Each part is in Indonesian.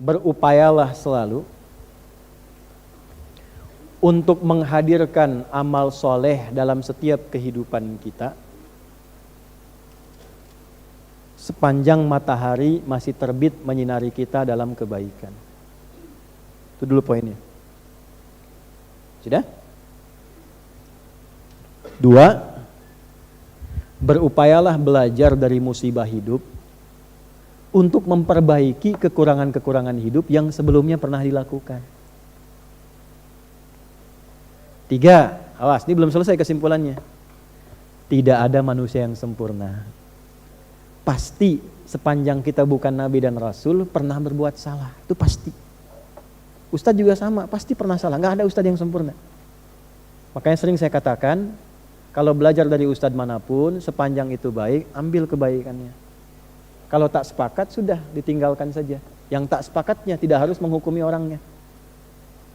berupayalah selalu untuk menghadirkan amal soleh dalam setiap kehidupan kita sepanjang matahari masih terbit menyinari kita dalam kebaikan. Itu dulu poinnya. Sudah? 2, berupayalah belajar dari musibah hidup untuk memperbaiki kekurangan-kekurangan hidup yang sebelumnya pernah dilakukan. 3, awas, ini belum selesai kesimpulannya. Tidak ada manusia yang sempurna. Pasti sepanjang kita bukan nabi dan rasul pernah berbuat salah, itu pasti. Ustadz juga sama, pasti pernah salah, nggak ada ustadz yang sempurna. Makanya sering saya katakan, kalau belajar dari ustadz manapun, sepanjang itu baik, ambil kebaikannya. Kalau tak sepakat, sudah ditinggalkan saja. Yang tak sepakatnya tidak harus menghukumi orangnya.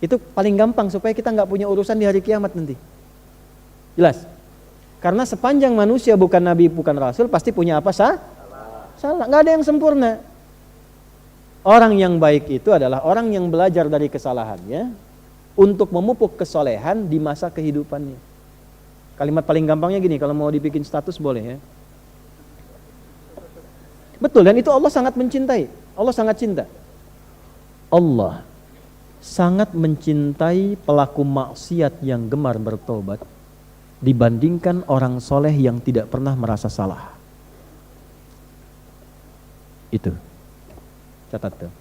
Itu paling gampang supaya kita nggak punya urusan di hari kiamat nanti. Jelas? Karena sepanjang manusia bukan nabi, bukan rasul, pasti punya apa? Salah. Nggak ada yang sempurna. Orang yang baik itu adalah orang yang belajar dari kesalahannya untuk memupuk kesolehan di masa kehidupannya. Kalimat paling gampangnya gini, kalau mau dibikin status boleh ya. Betul, dan itu Allah sangat mencintai. Allah sangat cinta. Allah sangat mencintai pelaku maksiat yang gemar bertobat dibandingkan orang soleh yang tidak pernah merasa salah. Itu. Catat tuh.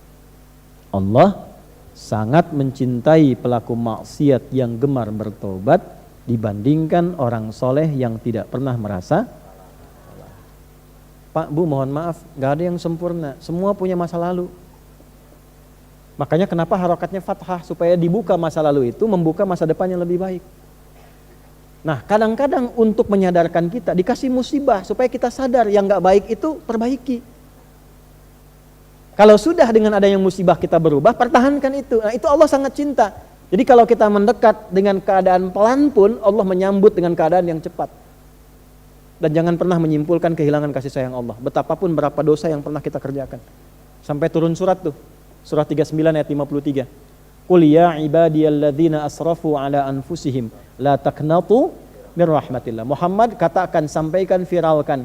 Allah sangat mencintai pelaku maksiat yang gemar bertobat dibandingkan orang soleh yang tidak pernah merasa salah. Pak, Bu, mohon maaf, gak ada yang sempurna, semua punya masa lalu. Makanya kenapa harokatnya fathah, supaya dibuka masa lalu itu, membuka masa depan yang lebih baik. Nah, kadang-kadang untuk menyadarkan kita, dikasih musibah supaya kita sadar yang gak baik itu perbaiki. Kalau sudah dengan adanya musibah kita berubah, pertahankan itu. Nah, itu Allah sangat cinta. Jadi kalau kita mendekat dengan keadaan pelan pun, Allah menyambut dengan keadaan yang cepat. Dan jangan pernah menyimpulkan kehilangan kasih sayang Allah. Betapapun berapa dosa yang pernah kita kerjakan. Sampai turun surat tuh. Surah 39 ayat 53. Qul ya ibadiyalladzina asrafu ala anfusihim la taqnatu mir rahmatillah. Muhammad, katakan, sampaikan, viralkan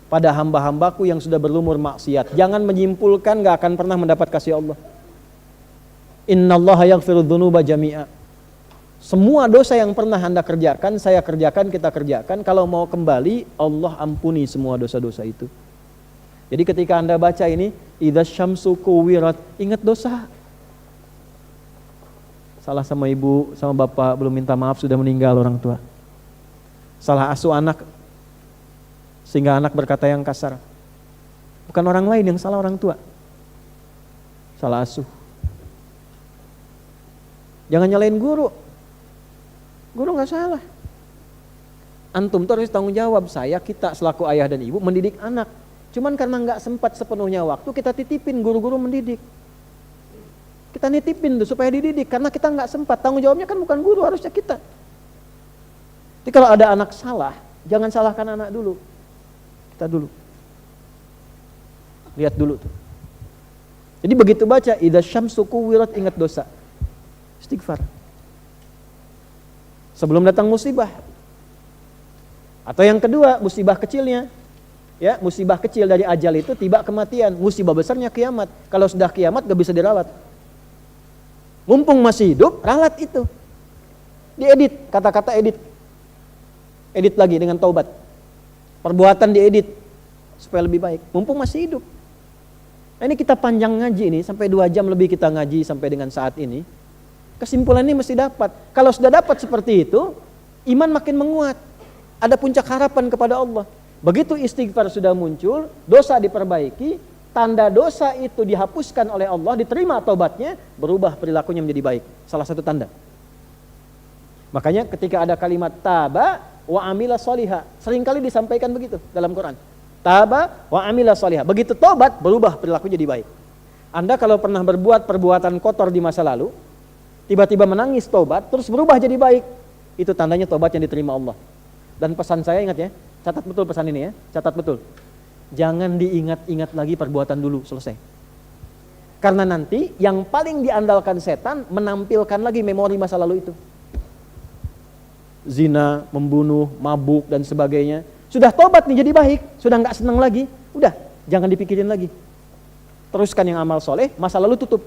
pada hamba-hambaku yang sudah berlumur maksiat. Jangan menyimpulkan gak akan pernah mendapat kasih Allah. Innallaha yaghfiru dzunuba jami'a. Semua dosa yang pernah Anda kerjakan, saya kerjakan, kita kerjakan, kalau mau kembali Allah ampuni semua dosa-dosa itu. Jadi ketika Anda baca ini, idza syamsu kuwirat, ingat dosa. Salah sama ibu, sama bapak, belum minta maaf, sudah meninggal orang tua. Salah asuh anak sehingga anak berkata yang kasar. Bukan orang lain yang salah, orang tua. Salah asuh. Jangan nyalain guru. Guru gak salah. Antum tuh harus tanggung jawab. Saya, kita selaku ayah dan ibu mendidik anak. Cuman karena gak sempat sepenuhnya waktu, kita titipin guru-guru mendidik. Kita nitipin tuh supaya dididik. Karena kita gak sempat. Tanggung jawabnya kan bukan guru, harusnya kita. Jadi kalau ada anak salah, jangan salahkan anak dulu. Kita dulu. Lihat dulu tuh. Jadi begitu baca, idza syamsu kuwirat, ingat dosa. Istighfar. Sebelum datang musibah. Atau yang kedua, musibah kecilnya. Ya, musibah kecil dari ajal itu tiba kematian. Musibah besarnya kiamat. Kalau sudah kiamat gak bisa dirawat. Mumpung masih hidup, ralat itu. Diedit, kata-kata edit. Edit lagi dengan taubat. Perbuatan diedit supaya lebih baik. Mumpung masih hidup. Nah, ini kita panjang ngaji ini, sampai 2 jam lebih kita ngaji sampai dengan saat ini. Kesimpulan ini mesti dapat. Kalau sudah dapat seperti itu, iman makin menguat. Ada puncak harapan kepada Allah. Begitu istighfar sudah muncul, dosa diperbaiki, tanda dosa itu dihapuskan oleh Allah, diterima taubatnya, berubah perilakunya menjadi baik. Salah satu tanda. Makanya ketika ada kalimat taba wa amila sholiha, seringkali disampaikan begitu dalam Quran. Taba wa amila sholiha. Begitu taubat, berubah perilakunya jadi baik. Anda kalau pernah berbuat perbuatan kotor di masa lalu, tiba-tiba menangis taubat, terus berubah jadi baik, itu tandanya taubat yang diterima Allah. Dan pesan saya, ingat ya, catat betul pesan ini ya, catat betul. Jangan diingat-ingat lagi perbuatan dulu, selesai. Karena nanti yang paling diandalkan setan menampilkan lagi memori masa lalu itu. Zina, membunuh, mabuk dan sebagainya. Sudah tobat nih jadi baik, sudah nggak senang lagi, udah jangan dipikirin lagi. Teruskan yang amal soleh, masa lalu tutup.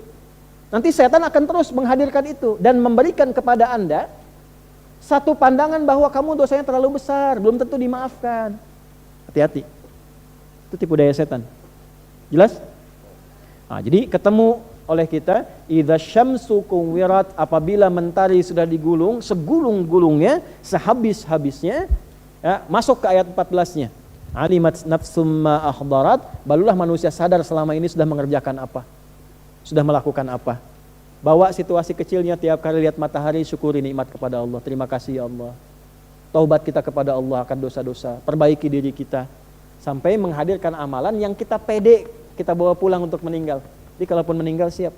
Nanti setan akan terus menghadirkan itu dan memberikan kepada Anda satu pandangan bahwa kamu dosanya terlalu besar, belum tentu dimaafkan. Hati-hati. Itu tipu daya setan. Jelas? Nah, jadi ketemu oleh kita, idza syamsu kuwirat, apabila mentari sudah digulung, segulung-gulungnya, sehabis-habisnya, ya, masuk ke ayat 14-nya. Alimat nafsum ma ahdarat, barulah manusia sadar selama ini sudah mengerjakan apa, sudah melakukan apa. Bawa situasi kecilnya tiap kali lihat matahari, syukuri nikmat kepada Allah. Terima kasih ya Allah. Taubat kita kepada Allah akan dosa-dosa, perbaiki diri kita sampai menghadirkan amalan yang kita pede kita bawa pulang untuk meninggal. Jadi kalaupun meninggal siap.